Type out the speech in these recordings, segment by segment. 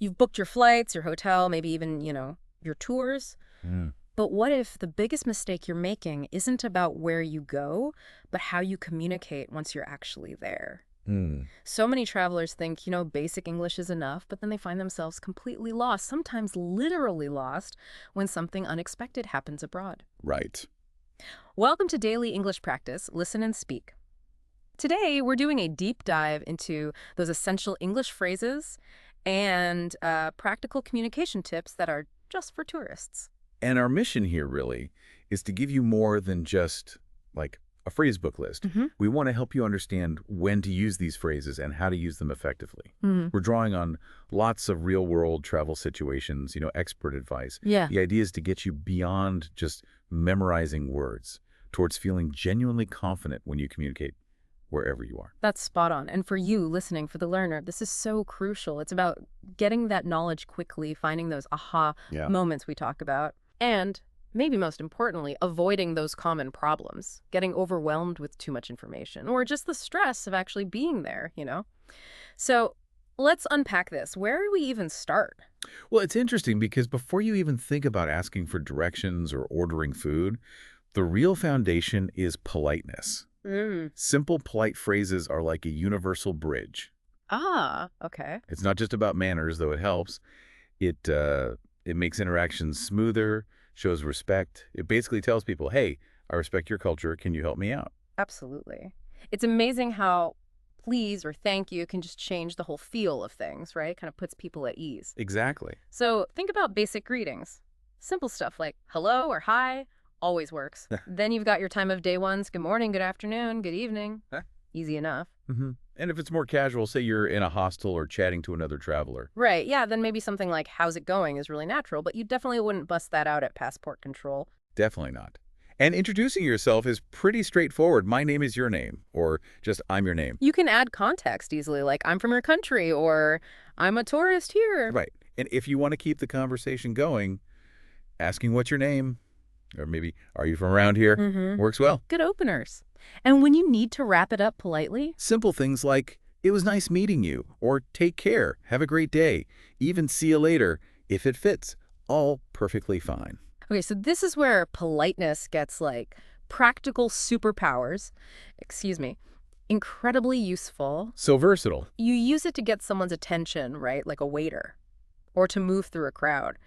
You've booked your flights, your hotel, maybe even, your tours. Mm. But what if the biggest mistake you're making isn't about where you go, but how you communicate once you're actually there? Mm. So many travelers think, basic English is enough, but then they find themselves completely lost, sometimes literally lost, when something unexpected happens abroad. Right. Welcome to Daily English Practice, Listen and Speak. Today, we're doing a deep dive into those essential English phrases and practical communication tips that are just for tourists. And our mission here really is to give you more than just like a phrase book list. Mm-hmm. We want to help you understand when to use these phrases and how to use them effectively. Mm-hmm. We're drawing on lots of real-world travel situations, expert advice. Yeah. The idea is to get you beyond just memorizing words towards feeling genuinely confident when you communicate wherever you are. That's spot on. And for you listening, for the learner, this is so crucial. It's about getting that knowledge quickly, finding those aha Yeah. moments we talk about, and maybe most importantly, avoiding those common problems, getting overwhelmed with too much information, or just the stress of actually being there. So let's unpack this. Where do we even start? Well, it's interesting because before you even think about asking for directions or ordering food, the real foundation is politeness. Simple, polite phrases are like a universal bridge. Ah, okay. It's not just about manners, though it helps. It makes interactions smoother, shows respect. It basically tells people, hey, I respect your culture. Can you help me out? Absolutely. It's amazing how please or thank you can just change the whole feel of things, right? It kind of puts people at ease. Exactly. So think about basic greetings. Simple stuff like hello or hi always works. Then you've got your time of day ones. Good morning, good afternoon, good evening. Easy enough. Mm-hmm. And if it's more casual, say you're in a hostel or chatting to another traveler. Right, yeah, then maybe something like how's it going is really natural, but you definitely wouldn't bust that out at passport control. Definitely not. And introducing yourself is pretty straightforward. My name is your name, or just I'm your name. You can add context easily, like I'm from your country or I'm a tourist here. Right. And if you want to keep the conversation going, asking what's your name, or maybe are you from around here, works well. Good openers. And when you need to wrap it up politely, Simple things like, it was nice meeting you, or take care, have a great day, even see you later, if it fits, all perfectly fine. okay, so this is where politeness gets like practical superpowers, incredibly useful. So versatile. You use it to get someone's attention, right? Like a waiter, or to move through a crowd.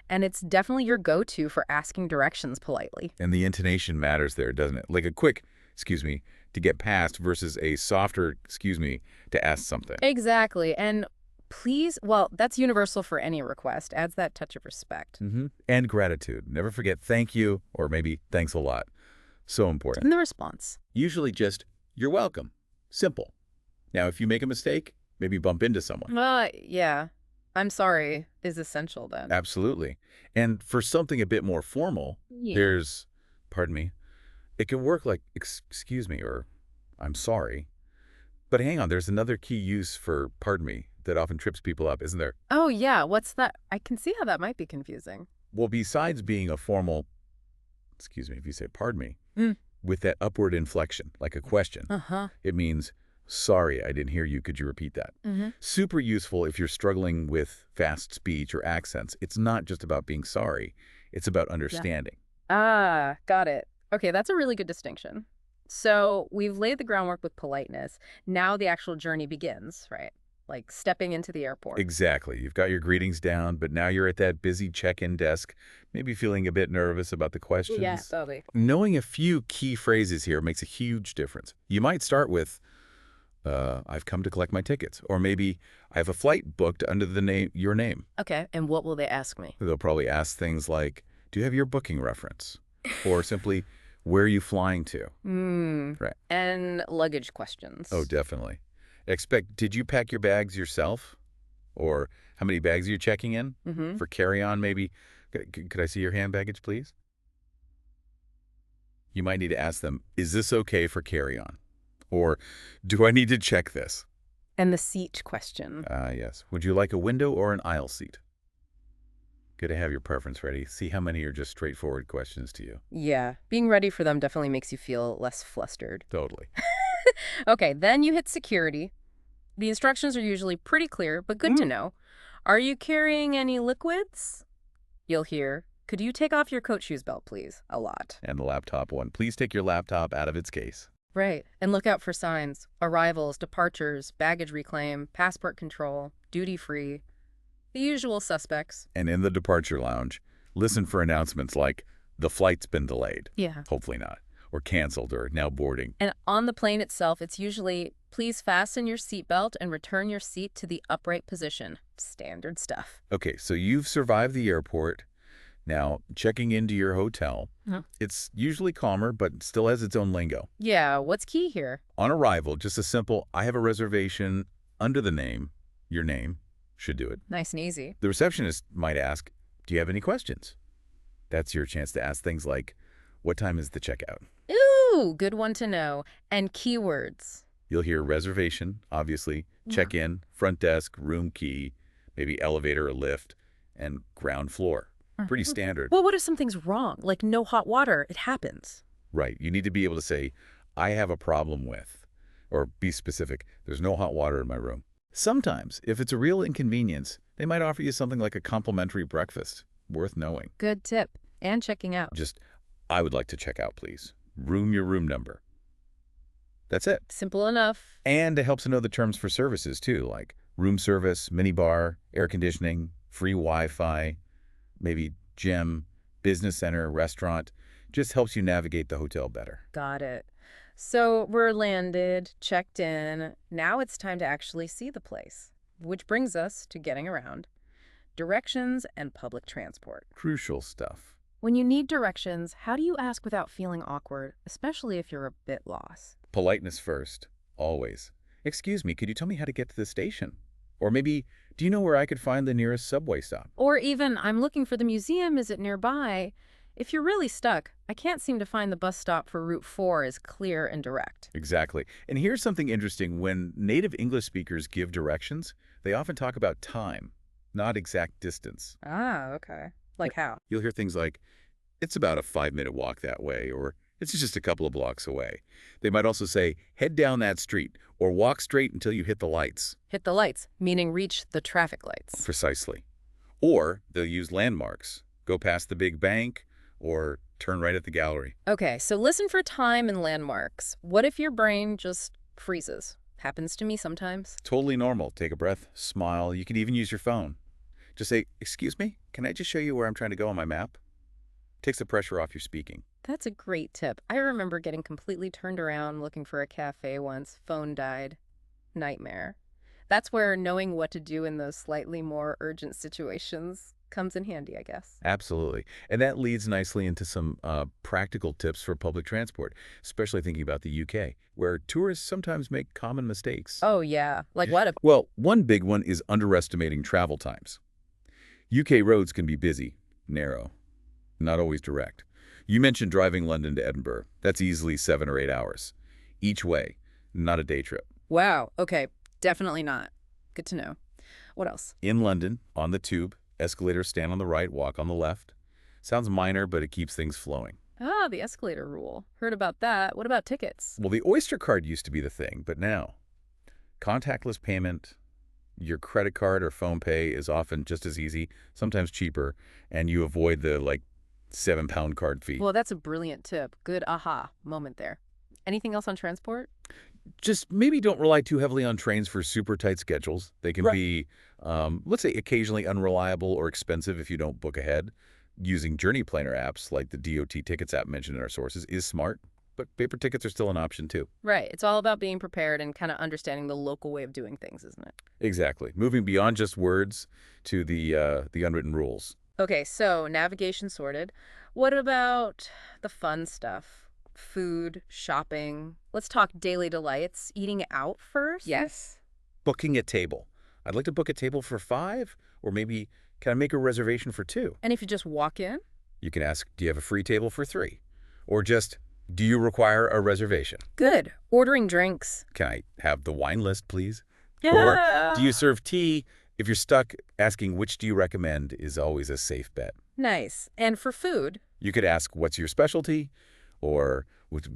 And it's definitely your go-to for asking directions politely. And the intonation matters there, doesn't it? Like a quick, excuse me, to get past versus a softer, excuse me, to ask something. Exactly. And please, well, that's universal for any request. Adds that touch of respect. And gratitude. Never forget thank you, or maybe thanks a lot. So important. And the response. Usually just, you're welcome. Simple. Now, if you make a mistake, maybe bump into someone. Yeah. I'm sorry is essential then. Absolutely. And for something a bit more formal, Yeah. there's, pardon me, it can work like, excuse me, or I'm sorry. But hang on, there's another key use for pardon me that often trips people up, isn't there? Oh, yeah. What's that? I can see how that might be confusing. Well, besides being a formal, excuse me, if you say pardon me, with that upward inflection, like a question, it means, sorry, I didn't hear you. Could you repeat that? Super useful if you're struggling with fast speech or accents. It's not just about being sorry. It's about understanding. Ah, got it. Okay, that's a really good distinction. So we've laid the groundwork with politeness. Now the actual journey begins, right? Like stepping into the airport. Exactly. You've got your greetings down, but now you're at that busy check-in desk, maybe feeling a bit nervous about the questions. Yeah, totally. Knowing a few key phrases here makes a huge difference. You might start with, I've come to collect my tickets. Or maybe, I have a flight booked under your name. Okay, and what will they ask me? They'll probably ask things like, do you have your booking reference? Or simply, where are you flying to? Right. And luggage questions. Oh, definitely. Did you pack your bags yourself? Or how many bags are you checking in? For carry-on, maybe? Could I see your hand baggage, please? You might need to ask them, is this okay for carry-on? Or, do I need to check this? And the seat question. Yes. Would you like a window or an aisle seat? Good to have your preference ready. See how many are just straightforward questions to you. Yeah, being ready for them definitely makes you feel less flustered. Totally. Okay, then you hit security. The instructions are usually pretty clear, but good to know. Are you carrying any liquids? You'll hear, could you take off your coat shoes belt, please? A lot. And the laptop one. Please take your laptop out of its case. Right. And look out for signs. Arrivals, departures, baggage reclaim, passport control, duty-free. The usual suspects. And in the departure lounge, listen for announcements like, the flight's been delayed. Yeah. Hopefully not. Or canceled, or now boarding. And on the plane itself, it's usually, please fasten your seatbelt and return your seat to the upright position. Standard stuff. Okay, so you've survived the airport. Now, checking into your hotel, it's usually calmer, but still has its own lingo. Yeah, what's key here? On arrival, just a simple, I have a reservation under the name, your name, should do it. Nice and easy. The receptionist might ask, do you have any questions? That's your chance to ask things like, what time is the checkout? Ooh, good one to know. And keywords. You'll hear reservation, obviously, check-in, front desk, room key, maybe elevator or lift, and ground floor. Pretty standard. Well, what if something's wrong? Like no hot water. It happens. Right. You need to be able to say, I have a problem with, or be specific, there's no hot water in my room. Sometimes, if it's a real inconvenience, they might offer you something like a complimentary breakfast. Worth knowing. Good tip. And checking out. Just, I would like to check out, please. Your room number. That's it. Simple enough. And it helps to know the terms for services, too, like room service, minibar, air conditioning, free Wi-Fi, maybe gym, business center, restaurant. Just helps you navigate the hotel better. Got it. So we're landed, checked in. Now it's time to actually see the place, which brings us to getting around. Directions and public transport. Crucial stuff. When you need directions, how do you ask without feeling awkward, especially if you're a bit lost? Politeness first, always. Excuse me, could you tell me how to get to the station? Or maybe, do you know where I could find the nearest subway stop? Or even, I'm looking for the museum, is it nearby? If you're really stuck, I can't seem to find the bus stop for Route 4 is clear and direct. Exactly. And here's something interesting. When native English speakers give directions, they often talk about time, not exact distance. Ah, okay. Like how? You'll hear things like, it's about a 5-minute walk that way, or it's just a couple of blocks away. They might also say, head down that street, or walk straight until you hit the lights. Hit the lights, meaning reach the traffic lights. Precisely. Or they'll use landmarks. Go past the big bank, or turn right at the gallery. Okay, so listen for time and landmarks. What if your brain just freezes? Happens to me sometimes. Totally normal. Take a breath, smile. You can even use your phone. Just say, excuse me, can I just show you where I'm trying to go on my map? Takes the pressure off your speaking. That's a great tip. I remember getting completely turned around looking for a cafe once. Phone died. Nightmare. That's where knowing what to do in those slightly more urgent situations comes in handy, I guess. Absolutely. And that leads nicely into some practical tips for public transport, especially thinking about the UK, where tourists sometimes make common mistakes. Oh, yeah. Like what? Well, one big one is underestimating travel times. UK roads can be busy, narrow, not always direct. You mentioned driving London to Edinburgh. That's easily 7 or 8 hours. Each way, not a day trip. Wow. Okay. Definitely not. Good to know. What else? In London, on the tube, escalators stand on the right, walk on the left. Sounds minor, but it keeps things flowing. Ah, the escalator rule. Heard about that. What about tickets? Well, the Oyster card used to be the thing, but now, contactless payment, your credit card or phone pay is often just as easy, sometimes cheaper, and you avoid the, £7 card fee. Well, that's a brilliant tip. Good aha moment there. Anything else on transport? Just maybe don't rely too heavily on trains for super tight schedules. They can be, let's say, occasionally unreliable or expensive if you don't book ahead. Using journey planner apps like the DOT tickets app mentioned in our sources is smart, but paper tickets are still an option too. Right. It's all about being prepared and kind of understanding the local way of doing things, isn't it? Exactly. Moving beyond just words to the unwritten rules. Okay, so navigation sorted. What about the fun stuff? Food, shopping. Let's talk daily delights. Eating out first? Yes. Booking a table. I'd like to book a table for 5, or maybe can I make a reservation for 2? And if you just walk in? You can ask, do you have a free table for 3? Or just, do you require a reservation? Good. Ordering drinks. Can I have the wine list, please? Yeah. Or do you serve tea? If you're stuck, asking which do you recommend is always a safe bet. Nice. And for food? You could ask, what's your specialty? Or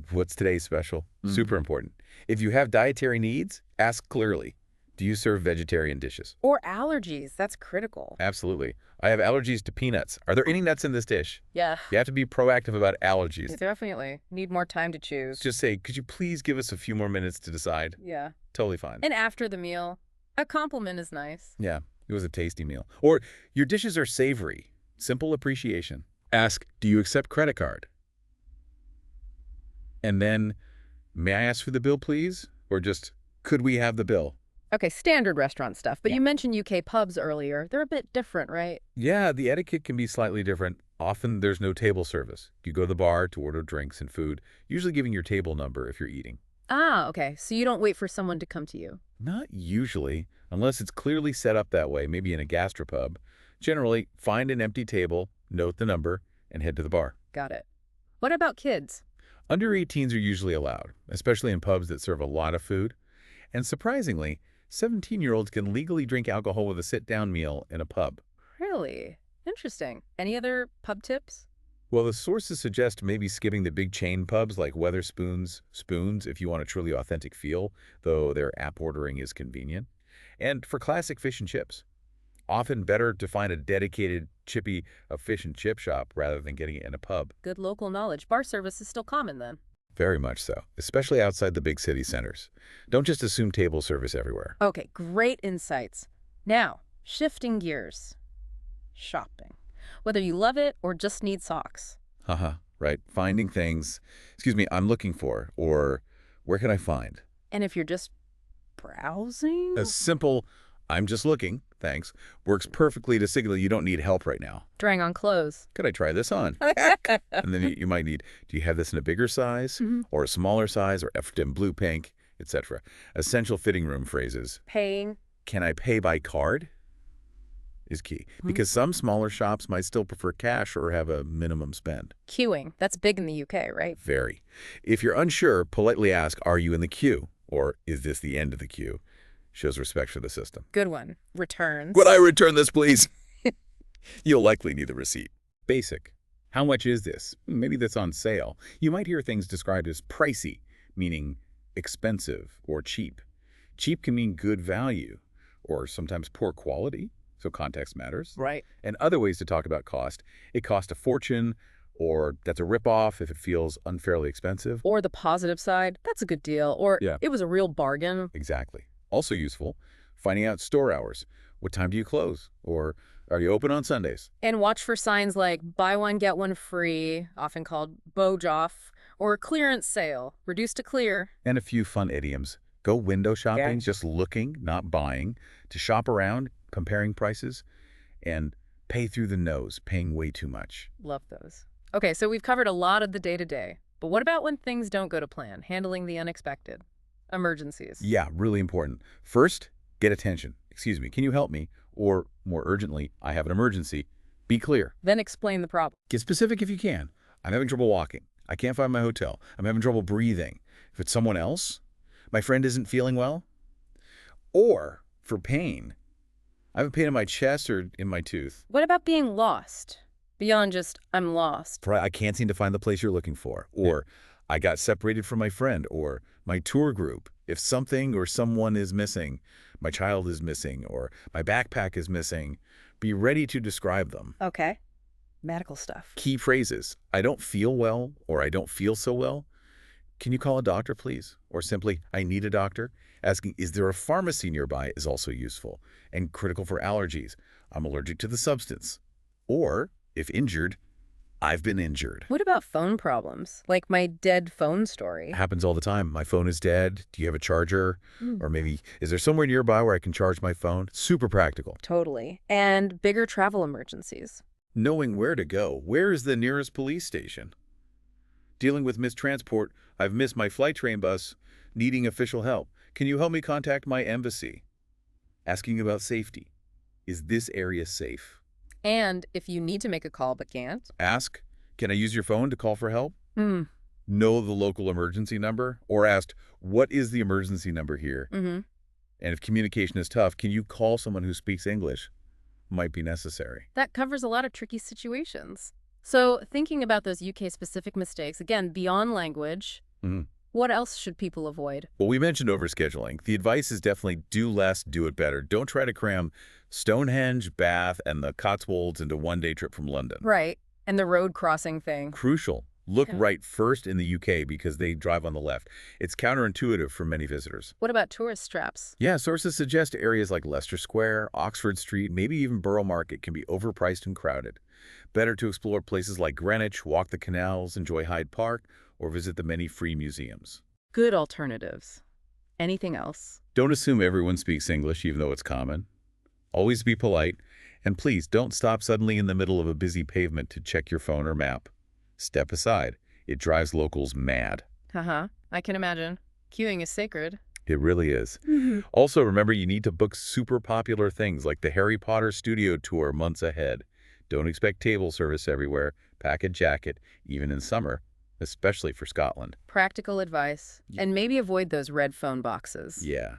what's today's special? Super important. If you have dietary needs, ask clearly. Do you serve vegetarian dishes? Or allergies. That's critical. Absolutely. I have allergies to peanuts. Are there any nuts in this dish? Yeah. You have to be proactive about allergies. Definitely. Need more time to choose. Just say, could you please give us a few more minutes to decide? Yeah. Totally fine. And after the meal, a compliment is nice. Yeah, it was a tasty meal. Or, your dishes are savory. Simple appreciation. Ask, do you accept credit card? And then, may I ask for the bill, please? Or just, could we have the bill? Okay, standard restaurant stuff. But Yeah. you mentioned UK pubs earlier. They're a bit different, right? Yeah, the etiquette can be slightly different. Often there's no table service. You go to the bar to order drinks and food, usually giving your table number if you're eating. Ah, okay. So you don't wait for someone to come to you. Not usually, unless it's clearly set up that way, maybe in a gastropub. Generally, find an empty table, note the number, and head to the bar. Got it. What about kids? Under 18s are usually allowed, especially in pubs that serve a lot of food. And surprisingly, 17-year-olds can legally drink alcohol with a sit-down meal in a pub. Really? Interesting. Any other pub tips? Well, the sources suggest maybe skipping the big chain pubs like Weatherspoons, Spoons if you want a truly authentic feel, though their app ordering is convenient. And for classic fish and chips, often better to find a dedicated fish and chip shop rather than getting it in a pub. Good local knowledge. Bar service is still common then. Very much so, especially outside the big city centers. Don't just assume table service everywhere. Okay, great insights. Now, shifting gears. Shopping. Whether you love it or just need socks. Haha, right. Finding things, I'm looking for, or where can I find? And if you're just browsing? A simple, I'm just looking, thanks, works perfectly to signal you don't need help right now. Trying on clothes. Could I try this on? And then you might need, do you have this in a bigger size, or a smaller size, or in blue, pink, etc. Essential fitting room phrases. Paying. Can I pay by card? Is key, because some smaller shops might still prefer cash or have a minimum spend. Queuing. That's big in the UK, right? Very. If you're unsure, politely ask, are you in the queue? Or is this the end of the queue? Shows respect for the system. Good one. Returns. Would I return this, please? You'll likely need the receipt. Basic. How much is this? Maybe that's on sale. You might hear things described as pricey, meaning expensive or cheap. Cheap can mean good value, or sometimes poor quality. So context matters. Right. And other ways to talk about cost. It cost a fortune, or that's a ripoff if it feels unfairly expensive. Or the positive side, that's a good deal. Or it was a real bargain. Exactly. Also useful, finding out store hours. What time do you close? Or are you open on Sundays? And watch for signs like buy one, get one free, often called Bojoff, or clearance sale, reduced to clear. And a few fun idioms. Go window shopping, just looking, not buying. To shop around, comparing prices, and pay through the nose, paying way too much. Love those. Okay, so we've covered a lot of the day-to-day. But what about when things don't go to plan, handling the unexpected? Emergencies. Yeah, really important. First, get attention. Excuse me, can you help me? Or, more urgently, I have an emergency. Be clear. Then explain the problem. Get specific if you can. I'm having trouble walking. I can't find my hotel. I'm having trouble breathing. If it's someone else, my friend isn't feeling well. Or, for pain, I have a pain in my chest or in my tooth. What about being lost? Beyond just, I'm lost. I can't seem to find the place you're looking for. Or, I got separated from my friend or my tour group. If something or someone is missing, my child is missing, or my backpack is missing, be ready to describe them. Okay. Medical stuff. Key phrases. I don't feel well, or I don't feel so well. Can you call a doctor, please? Or simply, I need a doctor. Asking, is there a pharmacy nearby is also useful and critical for allergies. I'm allergic to the substance. Or, if injured, I've been injured. What about phone problems? Like my dead phone story. Happens all the time. My phone is dead. Do you have a charger? Or maybe, is there somewhere nearby where I can charge my phone? Super practical. Totally. And bigger travel emergencies. Knowing where to go. Where is the nearest police station? Dealing with mistransport. I've missed my flight train bus. Needing official help. Can you help me contact my embassy? Asking about safety. Is this area safe? And if you need to make a call but can't. Ask, can I use your phone to call for help? Mm. Know the local emergency number? Or ask, what is the emergency number here? Mm-hmm. And if communication is tough, can you call someone who speaks English? Might be necessary. That covers a lot of tricky situations. So thinking about those UK-specific mistakes, again, beyond language, What else should people avoid? Well, we mentioned overscheduling. The advice is definitely do less, do it better. Don't try to cram Stonehenge, Bath, and the Cotswolds into one-day trip from London. Right. And the road crossing thing. Crucial. Look Yeah. right first in the UK because they drive on the left. It's counterintuitive for many visitors. What about tourist traps? Yeah, sources suggest areas like Leicester Square, Oxford Street, maybe even Borough Market can be overpriced and crowded. Better to explore places like Greenwich, walk the canals, enjoy Hyde Park, or visit the many free museums. Good alternatives. Anything else? Don't assume everyone speaks English, even though it's common. Always be polite, and please don't stop suddenly in the middle of a busy pavement to check your phone or map. Step aside. It drives locals mad. Uh-huh. I can imagine. Queuing is sacred. It really is. Also, remember you need to book super popular things like the Harry Potter studio tour months ahead. Don't expect table service everywhere. Pack a jacket, even in summer, especially for Scotland. Practical advice. And maybe avoid those red phone boxes. Yeah.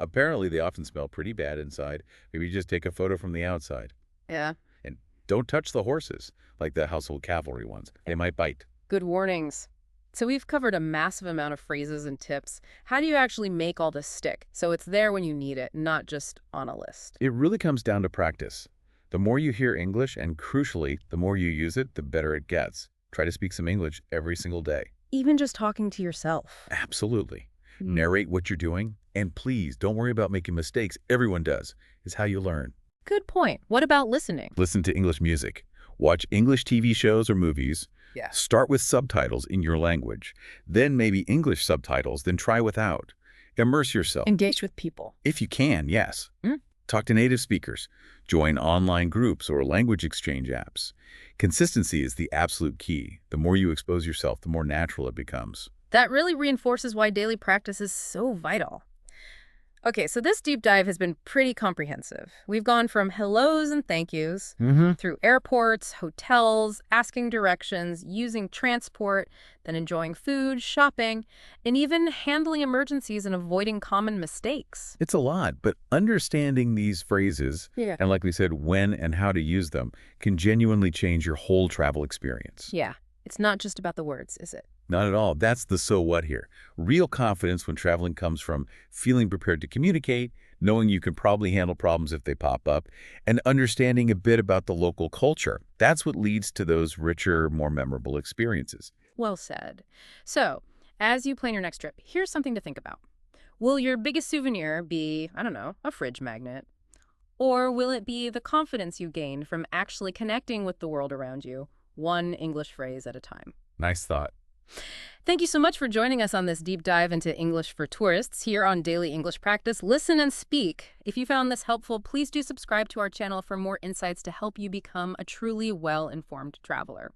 Apparently, they often smell pretty bad inside. Maybe just take a photo from the outside. Yeah. And don't touch the horses, like the household cavalry ones. They might bite. Good warnings. So we've covered a massive amount of phrases and tips. How do you actually make all this stick so it's there when you need it, not just on a list? It really comes down to practice. The more you hear English, and crucially, the more you use it, the better it gets. Try to speak some English every single day. Even just talking to yourself. Absolutely. Narrate what you're doing, and please don't worry about making mistakes. Everyone does. It's how you learn. Good point. What about listening? Listen to English music. Watch English TV shows or movies. Yeah. Start with subtitles in your language. Then maybe English subtitles, then try without. Immerse yourself. Engage with people. If you can, yes. Mm. Talk to native speakers. Join online groups or language exchange apps. Consistency is the absolute key. The more you expose yourself, the more natural it becomes. That really reinforces why daily practice is so vital. Okay, so this deep dive has been pretty comprehensive. We've gone from hellos and thank yous through airports, hotels, asking directions, using transport, then enjoying food, shopping, and even handling emergencies and avoiding common mistakes. It's a lot, but understanding these phrases, Yeah. and like we said, when and how to use them, can genuinely change your whole travel experience. Yeah, it's not just about the words, is it? Not at all. That's the so what here. Real confidence when traveling comes from feeling prepared to communicate, knowing you can probably handle problems if they pop up, and understanding a bit about the local culture. That's what leads to those richer, more memorable experiences. Well said. So, as you plan your next trip, here's something to think about. Will your biggest souvenir be, I don't know, a fridge magnet? Or will it be the confidence you gain from actually connecting with the world around you, one English phrase at a time? Nice thought. Thank you so much for joining us on this deep dive into English for Tourists here on Daily English Practice. Listen and speak. If you found this helpful, please do subscribe to our channel for more insights to help you become a truly well-informed traveler.